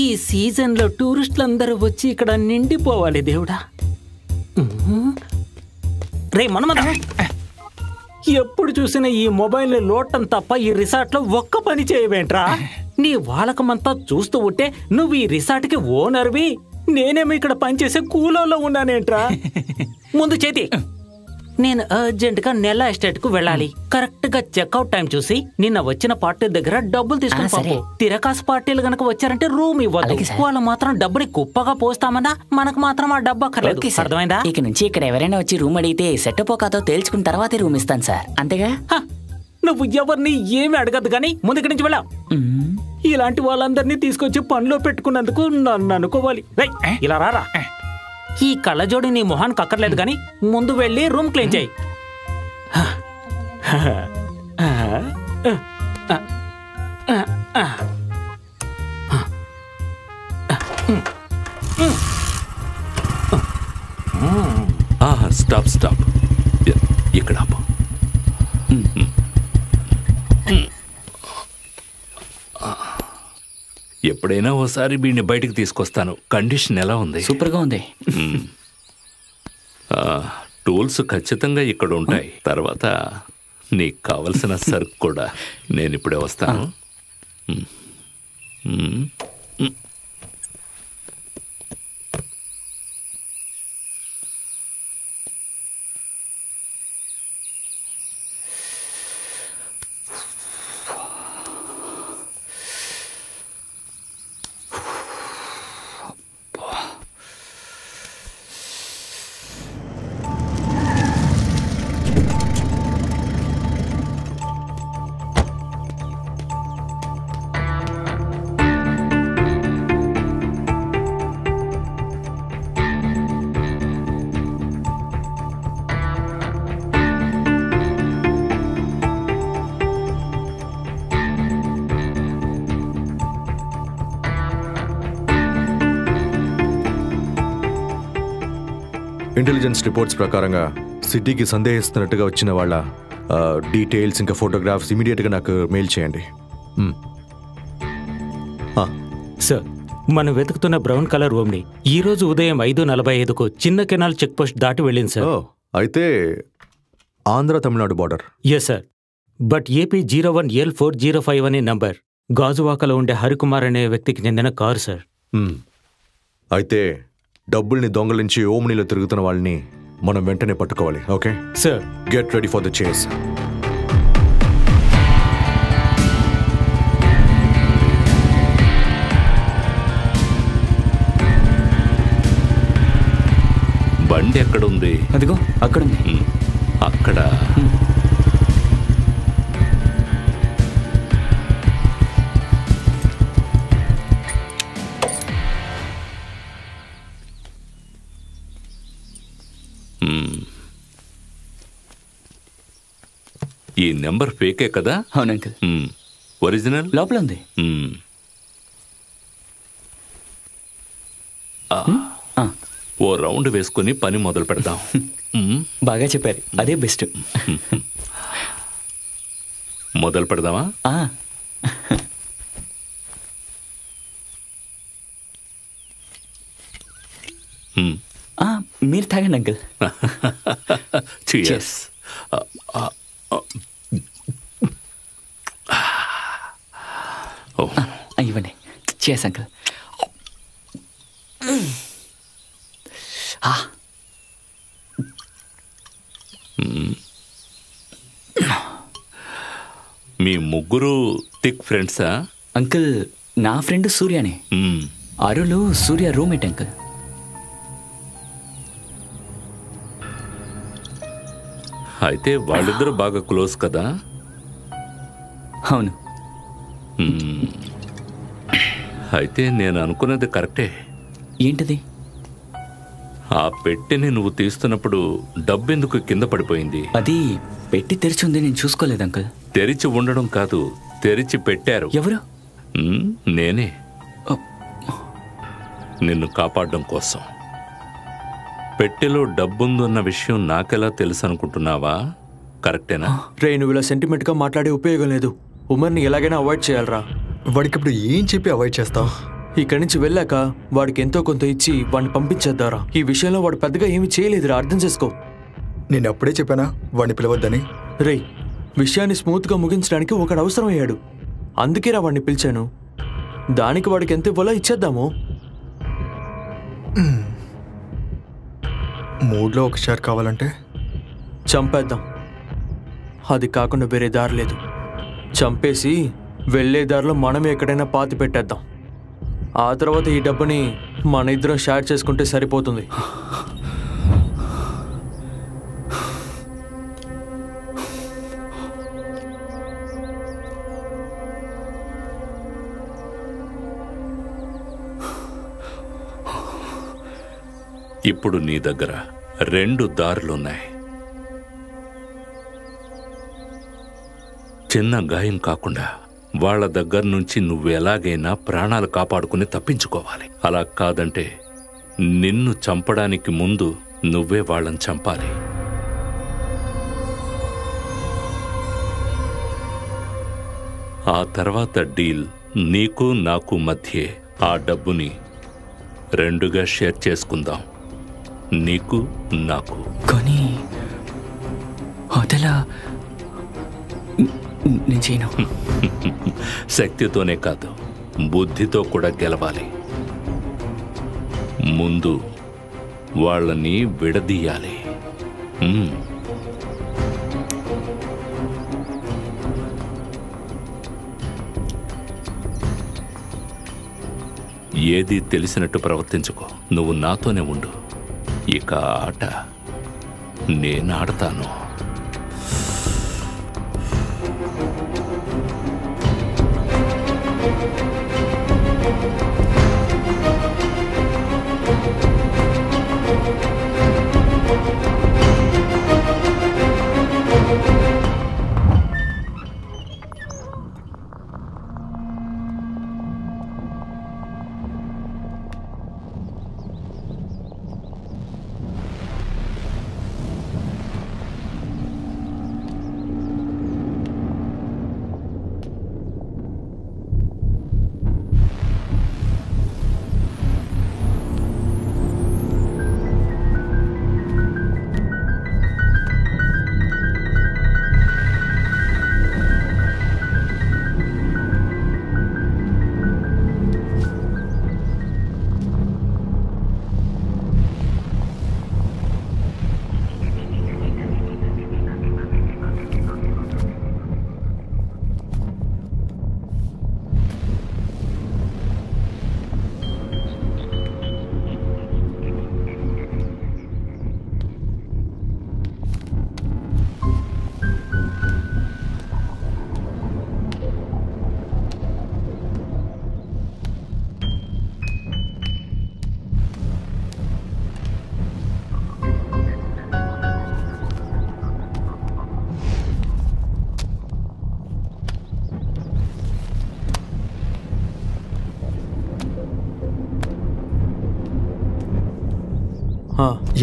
ఈ సీజన్లో టూరిస్టులందరూ వచ్చి ఇక్కడ నిండిపోవాలి దేవుడా. రే మనమద, ఎప్పుడు చూసినా ఈ మొబైల్ లోటం తప్ప ఈ రిసార్ట్లో ఒక్క పని చేయవేంట్రా? నీ వాలకమంతా చూస్తూ ఉంటే నువ్వు ఈ రిసార్ట్కి ఓనర్వి, నేనేమో ఇక్కడ పనిచేసే కూలోలో ఉన్నానేంట్రా? ముందు చేతి. నేను అర్జెంట్గా నెల ఎస్టేట్కు వెళ్ళాలి. కరెక్ట్గా చెక్అవుట్ టైం చూసి నిన్న వచ్చిన పార్టీ దగ్గర డబ్బులు తీసుకుని పాపం. తిరకాసు పార్టీలు గనక వచ్చారంటే రూమ్ ఇవ్వదు. వాళ్ళు మాత్రం డబ్బుని కుప్పగా పోస్తామన్నా మనకు మాత్రం ఆ డబ్బు అక్కర్లేదు. అర్థమైందా? ఇక నుంచి ఇక్కడ ఎవరైనా వచ్చి రూమ్ అడిగితే సెటప్ కాదో తేల్చుకున్న తర్వాతే రూమ్ ఇస్తాను సార్, అంతేగా? నువ్వు ఎవరిని ఏమి అడగద్దు గానీ ముందు ఇక్కడి నుంచి వెళ్ళావు. ఇలాంటి వాళ్ళందరినీ తీసుకొచ్చి పనిలో పెట్టుకున్నందుకు నన్ను అనుకోవాలి. ఇలా రారా. ఈ కళ్ళజోడి నీ మొహానికి అక్కర్లేదు గాని ముందు వెళ్ళి రూమ్ క్లీన్ చేయి. స్టాప్ స్టాప్, ఇక్కడ ఎప్పుడైనా ఓసారి వీడిని బయటకు తీసుకొస్తాను. కండిషన్ ఎలా ఉంది? సూపర్గా ఉంది. టూల్స్ ఖచ్చితంగా ఇక్కడ ఉంటాయి. తర్వాత నీకు కావలసిన సరుకు కూడా. నేను ఇప్పుడే వస్తాను. ఇంటెలిజెన్స్ రిపోర్ట్స్ ప్రకారంగా సిటీకి సందేహిస్తున్నట్టుగా వచ్చిన వాళ్ళ డీటెయిల్స్ ఇంకా ఫోటోగ్రాఫ్స్ ఇమీడియట్గా నాకు మెయిల్ చేయండి. సార్, మనం వెతుకుతున్న బ్రౌన్ కలర్ రూమ్ని ఈ రోజు ఉదయం 5:45కు చిన్న కెనాల్ చెక్ పోస్ట్ దాటి వెళ్ళింది సార్. అయితే Andhra Tamil Nadu border. Yes sir, but AP 01L405 అనే నంబర్ గాజువాకలో ఉండే హరికుమార్ అనే వ్యక్తికి చెందిన కారు సార్. అయితే డబ్బుల్ని దొంగలించి ఓమ్నీలో తిరుగుతున్న వాళ్ళని మనం వెంటనే పట్టుకోవాలి. Okay sir, get ready for the చేస్. బండి ఎక్కడుంది? అదిగో అక్కడుంది. అక్కడ ఈ నెంబర్ ఫేకే కదా? అవును అంకుల్. ఒరిజినల్ లోపల ఉంది. ఓ రౌండ్ వేసుకుని పని మొదలు పెడదాం. బాగా చెప్పారు, అదే బెస్ట్. మొదలు పెడదామా? మీరు తాగండి అంకుల్. Cheers. ఇవ్వండి. చేస్ అంకుల్. మీ ముగ్గురు థిక్ ఫ్రెండ్సా? అంకుల్, నా ఫ్రెండ్ సూర్యని. అరులు సూర్య రూమ్మేట్ అంకుల్. అయితే వాళ్ళిద్దరూ బాగా క్లోజ్ కదా? అవును. అయితే నేను అనుకున్నది కరెక్టే. ఏంటిది? ఆ పెట్టెని నువ్వు తీస్తున్నప్పుడు డబ్బెందుకు కింద పడిపోయింది? అది పెట్టి తెరిచి ఉంది, నేను చూసుకోలేదు అంకుల్. తెరిచి ఉండడం కాదు, తెరిచి పెట్టారు. ఎవరు? నేనే, నిన్ను కాపాడడం కోసం. పెట్టెలో డబ్బుందన్న విషయం నాకెలా తెలుసు అనుకుంటున్నావా? కరెక్టేనా? రే, నువ్వు ఇలా సెంటిమెంట్గా మాట్లాడే ఉపయోగం లేదు. ఉమర్ని ఎలాగైనా అవాయిడ్ చేయాలరా. వాడికి ఇప్పుడు ఏం చెప్పి అవాయిడ్ చేస్తావు? ఇక్కడి నుంచి వెళ్ళాక వాడికి ఎంతో కొంత ఇచ్చి వాడిని పంపించేద్దారా. ఈ విషయంలో వాడు పెద్దగా ఏమీ చేయలేదురా, అర్థం చేసుకో. నేను అప్పుడే చెప్పానా వాడిని పిలవద్దని. రేయ్, విషయాన్ని స్మూత్గా ముగించడానికి ఒకడు అవసరం అయ్యాడు. అందుకేరా వాడిని పిలిచాను. దానికి వాడికి ఎంత ఇవ్వాలో ఇచ్చేద్దాము. మూడ్లో ఒకసారి కావాలంటే చంపేద్దాం. అది కాకుండా వేరే దారి లేదు. చంపేసి వెళ్ళే దారిలో మనమే ఎక్కడైనా పాతి పెట్టేద్దాం. ఆ తర్వాత ఈ డబ్బుని మన ఇద్దరం షేర్ చేసుకుంటే సరిపోతుంది. ఇప్పుడు నీ దగ్గర 2 దారులున్నాయి. చిన్న గాయం కాకుండా వాళ్ళ దగ్గర నుంచి నువ్వు ఎలాగైనా ప్రాణాలు కాపాడుకుని తప్పించుకోవాలి. అలా కాదంటే నిన్ను చంపడానికి ముందు నువ్వే వాళ్ళని చంపాలి. ఆ తర్వాత డీల్ నీకు నాకు మధ్యే. ఆ డబ్బుని 2గా షేర్ చేసుకుందాం, నీకు నాకు. కానీ అదెలా? నేను చేయను. శక్తితోనే కాదు, బుద్ధితో కూడా గెలవాలి. ముందు వాళ్ళని విడదీయాలి. ఏది తెలిసినట్టు ప్రవర్తించుకో. నువ్వు నాతోనే ఉండు. ఇక ఆట నేను ఆడతాను.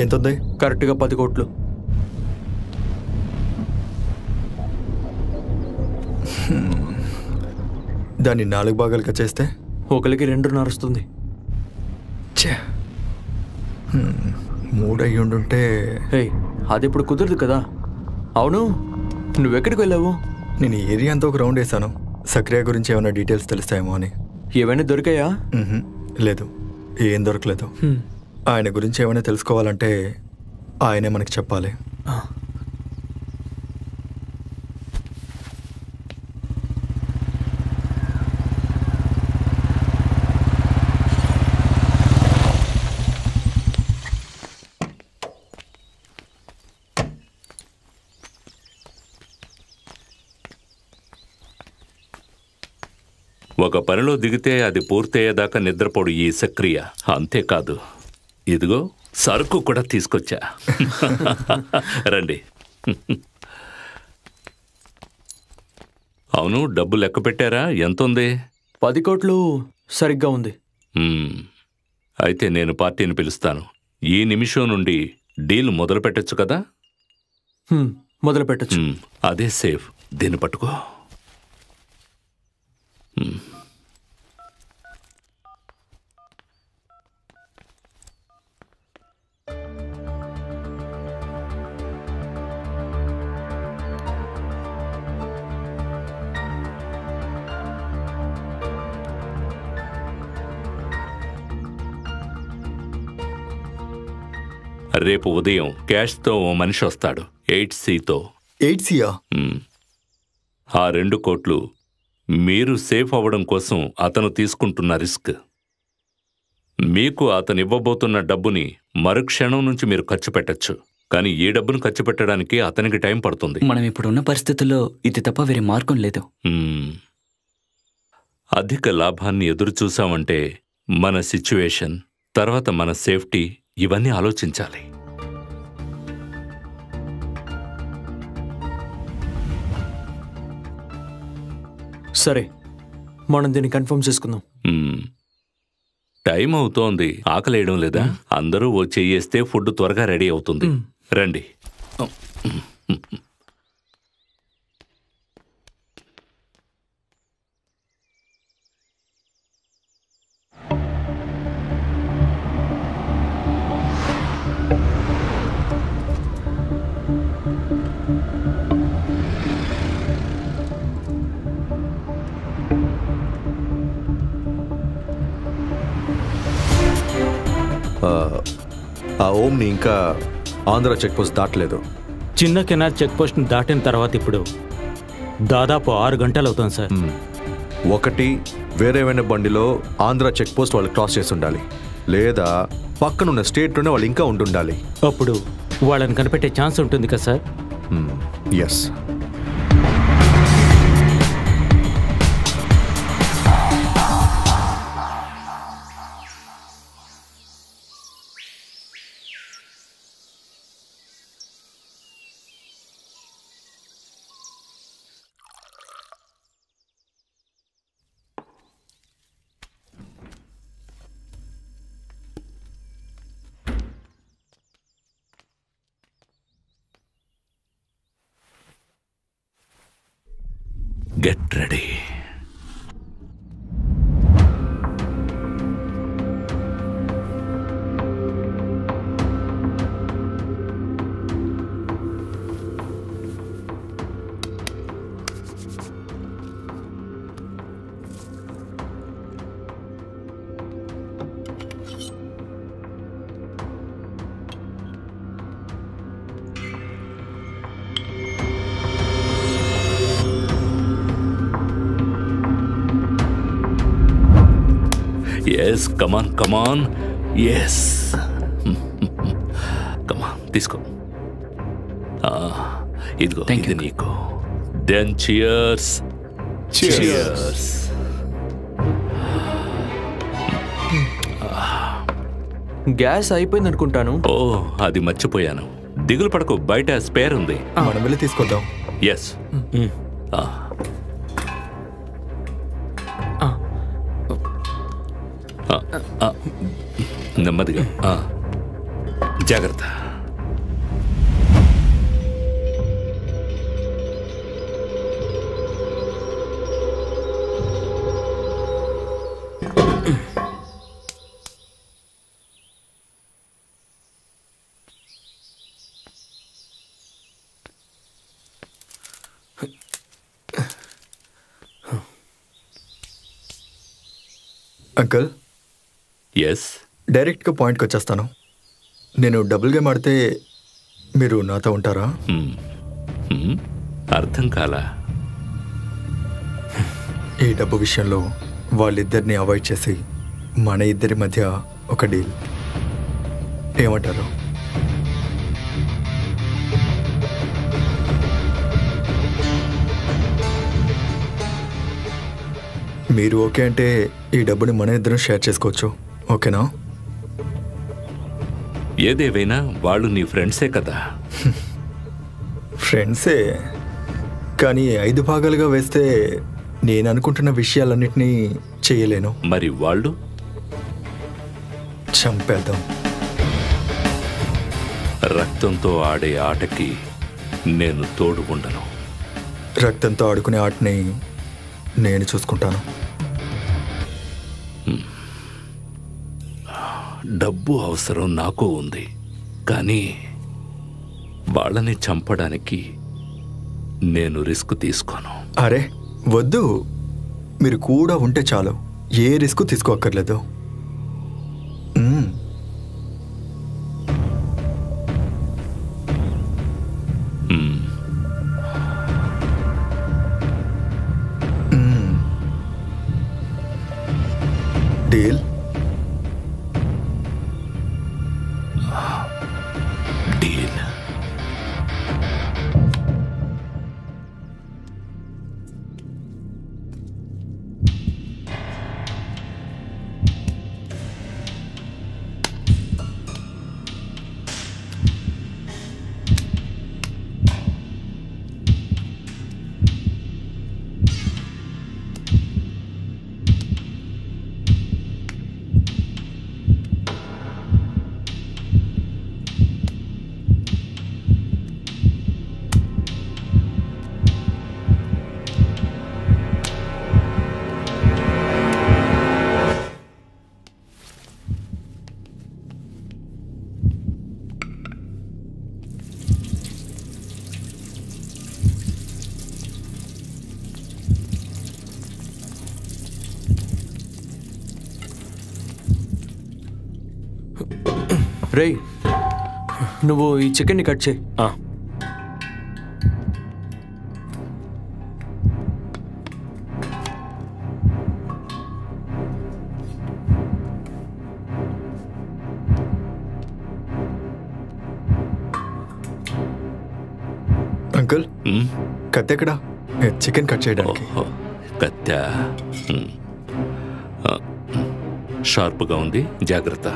ఎంత ఉంది? కరెక్ట్గా 10 కోట్లు. దాన్ని 4 భాగాలుగా చేస్తే ఒకరికి 2.5 వస్తుంది. 3 అయ్యి ఉండుంటే. అది ఇప్పుడు కుదరదు కదా. అవును, నువ్వెక్కడికి వెళ్ళావు? నేను ఏరియా అంతా ఒక రౌండ్ వేసాను. సక్రియ గురించి ఏమైనా డీటెయిల్స్ తెలుస్తాయేమో అని. ఏమైనా దొరికాయా? లేదు, ఏం దొరకలేదు. ఆయన గురించి ఏమైనా తెలుసుకోవాలంటే ఆయనే మనకి చెప్పాలి. ఒక పనిలో దిగితే అది పూర్తయ్యేదాకా నిద్రపోడు ఈ సక్రియ. అంతేకాదు, ఇదిగో సరుకు కూడా తీసుకొచ్చా. రండి. అవును, డబ్బు లెక్క పెట్టారా? ఎంతుంది? 10 కోట్లు సరిగ్గా ఉంది. అయితే నేను పార్టీని పిలుస్తాను. ఈ నిమిషం నుండి డీల్ మొదలు పెట్టచ్చు కదా? మొదలు పెట్టచ్చు. అదే సేఫ్. దీన్ని పట్టుకో. రేపు ఉదయం క్యాష్తో ఓ మనిషి వస్తాడు 8Cతో. 8Cయా? ఆ 2 కోట్లు మీరు సేఫ్ అవ్వడం కోసం అతను తీసుకుంటున్న రిస్క్. మీకు అతను ఇవ్వబోతున్న డబ్బుని మరుక్షణం నుంచి మీరు ఖర్చు పెట్టచ్చు. కానీ ఈ డబ్బును ఖర్చు పెట్టడానికి అతనికి టైం పడుతుంది. మనం ఇప్పుడున్న పరిస్థితుల్లో ఇది తప్ప వేరే మార్గం లేదు. అధిక లాభాన్ని ఎదురు చూసామంటే మన సిచ్యువేషన్, తర్వాత మన సేఫ్టీ ఇవన్నీ ఆలోచించాలి. సరే, మనం దీన్ని కన్ఫర్మ్ చేసుకుందాం. టైం అవుతోంది, ఆకలేయడం లేదా? అందరూ ఓ చెయ్యేస్తే ఫుడ్ త్వరగా రెడీ అవుతుంది. రండి. ఆ ఓంని ఇంకా ఆంధ్ర చెక్ పోస్ట్ దాటలేదు. చిన్న కెనాల్ చెక్ పోస్ట్ని దాటిన తర్వాత ఇప్పుడు దాదాపు 6 గంటలు అవుతుంది సార్. ఒకటి, వేరేమైనా బండిలో ఆంధ్ర చెక్ పోస్ట్ వాళ్ళు క్రాస్ చేసి ఉండాలి, లేదా పక్కనున్న స్టేట్లోనే వాళ్ళు ఇంకా ఉండాలి. అప్పుడు వాళ్ళని కనిపెట్టే ఛాన్స్ ఉంటుంది కదా sir? Yes. Get ready. Yes, come on, come on. Yes. Come on, తీసుకో. ఇదిగో, ఇది నీకు. Then cheers. Cheers. గ్యాస్ అయిపోయింది అనుకుంటాను. ఓ, అది మర్చిపోయాను. దిగులు పడకు, బయట స్పేర్ ఉంది. మనం వెళ్ళి తీసుకొద్దాం. ఎస్. నెమ్మదిగా, జాగ్రత్త. Uncle, yes. డైరెక్ట్గా పాయింట్కి వచ్చేస్తాను. నేను డబుల్ గేమ్ ఆడితే మీరు నాతో ఉంటారా? అర్థం కాలా? ఈ డబ్బు విషయంలో వాళ్ళిద్దరిని అవాయిడ్ చేసి మన ఇద్దరి మధ్య ఒక డీల్ ఏమంటారు? మీరు ఓకే అంటే ఈ డబ్బుని మన ఇద్దరం షేర్ చేసుకోవచ్చు. ఓకేనా? ఏదేవైనా వాళ్ళు నీ ఫ్రెండ్సే కదా. ఫ్రెండ్సే, కానీ 5 భాగాలుగా వేస్తే నేను అనుకుంటున్న విషయాలన్నిటినీ చేయలేను. మరి వాళ్ళు? చంపేద్దాం. రక్తంతో ఆడే ఆటకి నేను తోడు ఉండను. రక్తంతో ఆడుకునే ఆటని నేను చూసుకుంటాను. డబ్బు అవసరం నాకు ఉంది, కానీ వాళ్ళని చంపడానికి నేను రిస్క్ తీసుకోను. అరే వద్దు, మీరు కూడా ఉంటే చాలు, ఏ రిస్క్ తీసుకోక్కర్లేదు. డీల్. డీల్. రేయ్, నువ్వు ఈ చికెన్ని కట్ చేయి. అంకుల్, కత్తి ఎక్కడా? చికెన్ కట్ చేయడానికి. కత్తా షార్ప్గా ఉంది, జాగ్రత్త.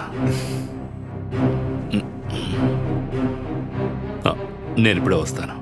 నేను ఇప్పుడే వస్తాను.